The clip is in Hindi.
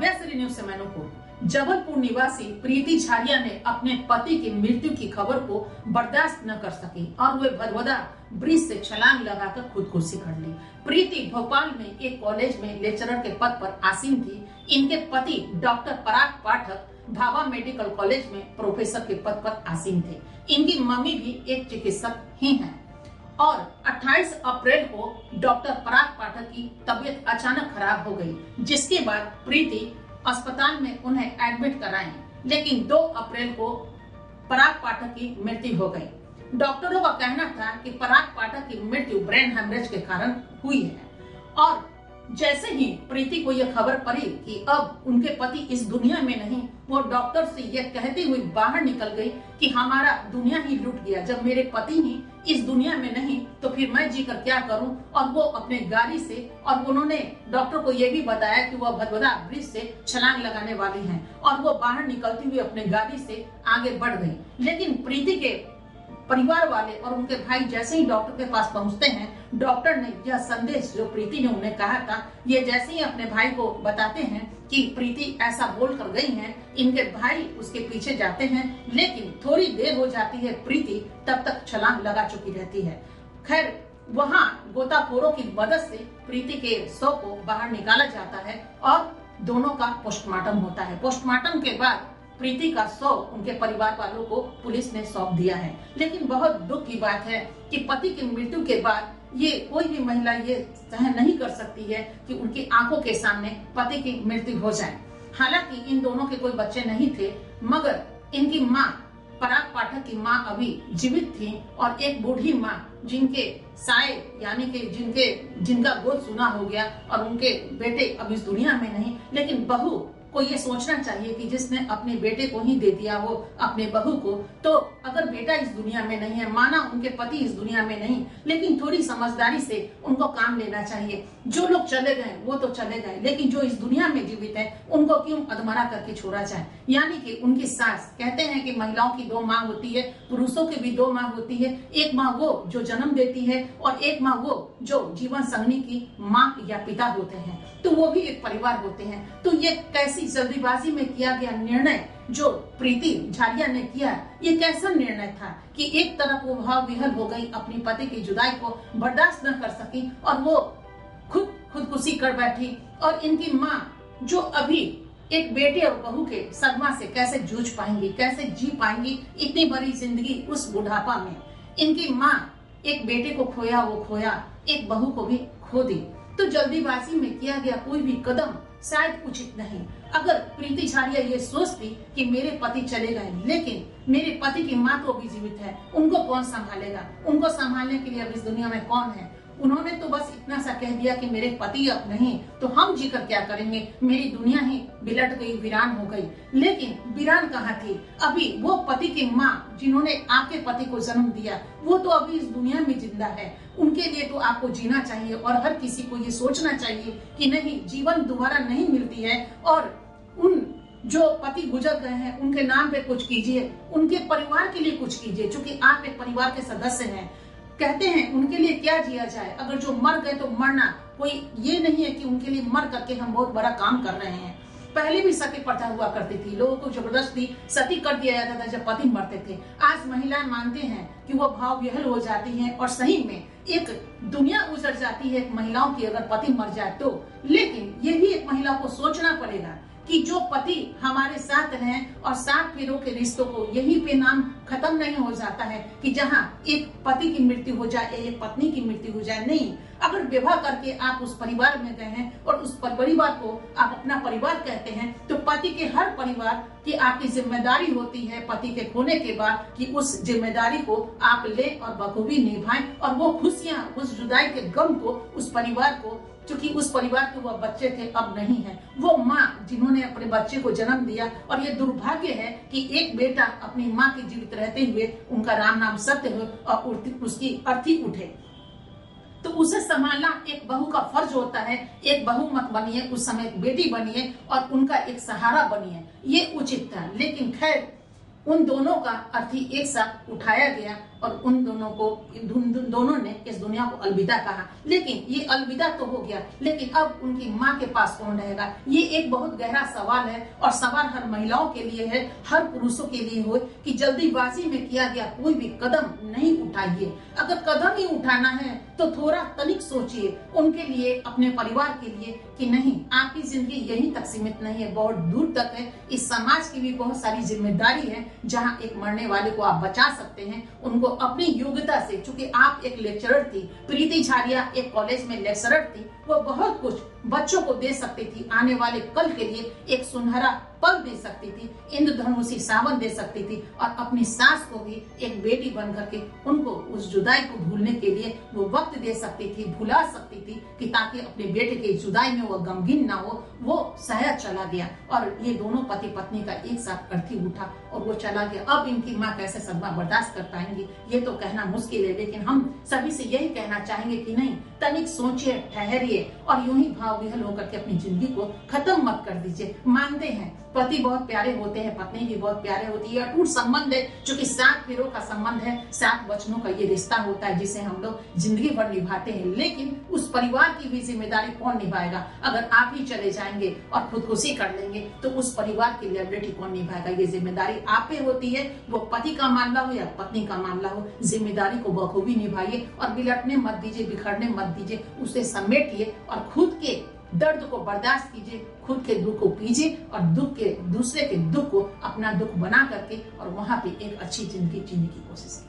सभ्यासरी न्यूज से मैं नूपुर। जबलपुर निवासी प्रीति झारिया ने अपने पति की मृत्यु की खबर को बर्दाश्त न कर सकी और वे भदभदा ब्रिज से छलांग लगाकर खुदकुशी कर ली। प्रीति भोपाल में एक कॉलेज में लेक्चरर के पद पर आसीन थी। इनके पति डॉक्टर पराग पाठक भाभा मेडिकल कॉलेज में प्रोफेसर के पद पर आसीन थे। इनकी मम्मी भी एक चिकित्सक ही हैं और 28 अप्रैल को डॉक्टर पराग पाठक की तबीयत अचानक खराब हो गई, जिसके बाद प्रीति अस्पताल में उन्हें एडमिट कराएं, लेकिन 2 अप्रैल को पराग पाठक की मृत्यु हो गई। डॉक्टरों का कहना था कि पराग पाठक की मृत्यु ब्रेन हेमरेज के कारण हुई है और जैसे ही प्रीति को यह खबर पड़ी कि अब उनके पति इस दुनिया में नहीं, वो डॉक्टर से यह कहती हुई बाहर निकल गई कि हमारा दुनिया ही लूट गया। जब मेरे पति ही इस दुनिया में नहीं तो फिर मैं जीकर क्या करूं। और वो अपने गाड़ी से, और उन्होंने डॉक्टर को यह भी बताया कि वह भदभदा ब्रिज से छलांग लगाने वाली हैं और वो बाहर निकलती हुई अपने गाड़ी से आगे बढ़ गई। लेकिन प्रीति के परिवार वाले और उनके भाई जैसे ही डॉक्टर के पास पहुंचते हैं, डॉक्टर ने यह संदेश जो प्रीति ने उन्हें कहा था, ये जैसे ही अपने भाई को बताते हैं कि प्रीति ऐसा बोल कर गई हैं, इनके भाई उसके पीछे जाते हैं, लेकिन थोड़ी देर हो जाती है। प्रीति तब तक छलांग लगा चुकी रहती है। खैर, वहाँ गोताखोरों की मदद से प्रीति के शव को बाहर निकाला जाता है और दोनों का पोस्टमार्टम होता है। पोस्टमार्टम के बाद प्रीति का शव उनके परिवार वालों को पुलिस ने सौंप दिया है। लेकिन बहुत दुख की बात है कि पति की मृत्यु के बाद ये कोई भी महिला ये सहन नहीं कर सकती है कि उनकी आंखों के सामने पति की मृत्यु हो जाए। हालांकि इन दोनों के कोई बच्चे नहीं थे, मगर इनकी माँ पराग पाठक की माँ अभी जीवित थी और एक बूढ़ी माँ जिनके साए यानी कि जिनका गोद सुना हो गया और उनके बेटे अब इस दुनिया में नहीं, लेकिन बहू को ये सोचना चाहिए कि जिसने अपने बेटे को ही दे दिया वो अपने बहू को, तो अगर बेटा इस दुनिया में नहीं है, माना उनके पति इस दुनिया में नहीं, लेकिन थोड़ी समझदारी से उनको काम लेना चाहिए। जो लोग चले गए वो तो चले गए, लेकिन जो इस दुनिया में जीवित है उनको क्यों अधमरा करके छोड़ा जाए। यानी कि उनकी सास, कहते हैं कि महिलाओं की 2 माँ होती है, पुरुषों की भी 2 माँ होती है। एक माँ वो जो जन्म देती है और एक माँ वो जो जीवन संगनी की माँ या पिता होते हैं, तो वो भी एक परिवार होते हैं। तो ये कैसी जल्दीबाजी में किया गया निर्णय जो प्रीति झारिया ने किया, ये कैसा निर्णय था कि एक तरफ वो भाव विहल हो गई, अपनी पति की जुदाई को बर्दाश्त न कर सकी और वो खुदकुशी कर बैठी। और इनकी माँ जो अभी एक बेटे और बहू के सदमा से कैसे जूझ पाएंगी, कैसे जी पाएंगी इतनी बड़ी जिंदगी उस बुढ़ापा में। इनकी माँ एक बेटे को खोया वो खोया, एक बहू को भी खो दी। तो जल्दीबाजी में किया गया कोई भी कदम शायद उचित नहीं। अगर प्रीति झारिया ये सोचती कि मेरे पति चले गए, लेकिन मेरे पति की माँ तो अभी जीवित है, उनको कौन संभालेगा, उनको संभालने के लिए अब इस दुनिया में कौन है। उन्होंने तो बस इतना सा कह दिया कि मेरे पति अब नहीं तो हम जीकर क्या करेंगे, मेरी दुनिया ही बिलट गई, वीरान हो गई। लेकिन वीरान कहाँ थी, अभी वो पति की माँ जिन्होंने आपके पति को जन्म दिया वो तो अभी इस दुनिया में जिंदा है। उनके लिए तो आपको जीना चाहिए और हर किसी को ये सोचना चाहिए कि नहीं, जीवन दोबारा नहीं मिलती है और उन जो पति गुजर गए हैं उनके नाम पे कुछ कीजिए, उनके परिवार के लिए कुछ कीजिए। चूंकि आप एक परिवार के सदस्य हैं, कहते हैं उनके लिए क्या जिया जाए, अगर जो मर गए तो मरना, कोई ये नहीं है कि उनके लिए मर करके हम बहुत बड़ा काम कर रहे हैं। पहले भी सती प्रथा हुआ करती थी, लोगों को जबरदस्ती सती कर दिया जाता था जब पति मरते थे। आज महिलाएं मानते हैं कि वो भाव विहल हो जाती हैं और सही में एक दुनिया उजड़ जाती है महिलाओं की अगर पति मर जाए तो। लेकिन ये भी एक महिला को सोचना पड़ेगा कि जो पति हमारे साथ रहें और 7 फेरों के रिश्तों को यहीं पे नाम खत्म नहीं हो जाता है कि जहाँ एक पति की मृत्यु हो जाए, एक पत्नी की मृत्यु हो जाए। नहीं, अगर विवाह करके आप उस परिवार में गए हैं और उस परिवार को आप अपना परिवार कहते हैं, तो पति के हर परिवार की आपकी जिम्मेदारी होती है पति के खोने के बाद कि उस जिम्मेदारी को आप ले और बखूबी निभाएं और वो खुशियां, उस जुदाई के गम को उस परिवार को, क्योंकि उस परिवार के वो बच्चे थे अब नहीं है, वो माँ जिन्होंने अपने बच्चे को जन्म दिया और ये दुर्भाग्य है कि एक बेटा अपनी माँ की जीवित रहते हुए उनका राम नाम सत्य हो और उसकी अर्थी उठे, तो उसे संभालना एक बहू का फर्ज होता है। एक बहू मत बनिए, उस समय एक बेटी बनिए और उनका एक सहारा बनिए, ये उचित था। लेकिन खैर उन दोनों का अर्थी एक साथ उठाया गया और उन दोनों ने इस दुनिया को अलविदा कहा। लेकिन ये अलविदा तो हो गया, लेकिन अब उनकी माँ के पास कौन रहेगा? ये एक बहुत गहरा सवाल है, और सवाल हर महिलाओं के लिए है, हर पुरुषों के लिए हो, कि जल्दीबाजी में किया गया कोई भी कदम नहीं उठाइए। अगर कदम ही उठाना है तो थोड़ा तनिक सोचिए उनके लिए, अपने परिवार के लिए, कि नहीं, आपकी जिंदगी यहीं तक सीमित नहीं है, बहुत दूर तक है। इस समाज की भी बहुत सारी जिम्मेदारी है, जहां एक मरने वाले को आप बचा सकते हैं, उनको अपनी योग्यता से। चूंकि आप एक लेक्चरर थी, प्रीति झारिया एक कॉलेज में लेक्चरर थी, वो बहुत कुछ बच्चों को दे सकती थी, आने वाले कल के लिए एक सुनहरा पल दे सकती थी, इंद्रधनुषी सावन दे सकती थी, और अपनी सास को भी एक बेटी बन करके उनको उस जुदाई को भूलने के लिए वो वक्त दे सकती थी, भुला सकती थी, कि ताकि अपने बेटे के जुदाई में वो गमगीन ना हो। वो शायद चला गया, और ये दोनों पति पत्नी का एक साथ अर्थी उठा और वो चला गया। अब इनकी माँ कैसे सदमा बर्दाश्त कर पाएंगी, ये तो कहना मुश्किल है। लेकिन हम सभी से यही कहना चाहेंगे कि नहीं, तनिक सोचिए, ठहरिए, और यूं ही भाव विहल होकर के अपनी जिंदगी को खत्म मत कर दीजिए। मानते हैं पति बहुत प्यारे होते हैं, पत्नी भी बहुत प्यारे होती है, अटूट संबंध है, जो कि 7 फेरों का संबंध है, 7 वचनों का ये रिश्ता होता है, जिसे हम लोग जिंदगी भर निभाते हैं। लेकिन उस परिवार की भी जिम्मेदारी कौन निभाएगा? अगर आप ही चले जाएंगे और खुदकुशी कर लेंगे तो उस परिवार की लायबिलिटी कौन निभाएगा? ये जिम्मेदारी आप पे होती है, वो पति का मामला हो या पत्नी का मामला हो, जिम्मेदारी को बखूबी निभाइए और बिलटने मत दीजिए, बिखरने मत दीजिए, उसे समेटिए और खुद के दर्द को बर्दाश्त कीजिए, खुद के दुख को पीजिए, और दूसरे के दुख को अपना दुख बना करके और वहां पे एक अच्छी जिंदगी जीने की कोशिश कीजिए।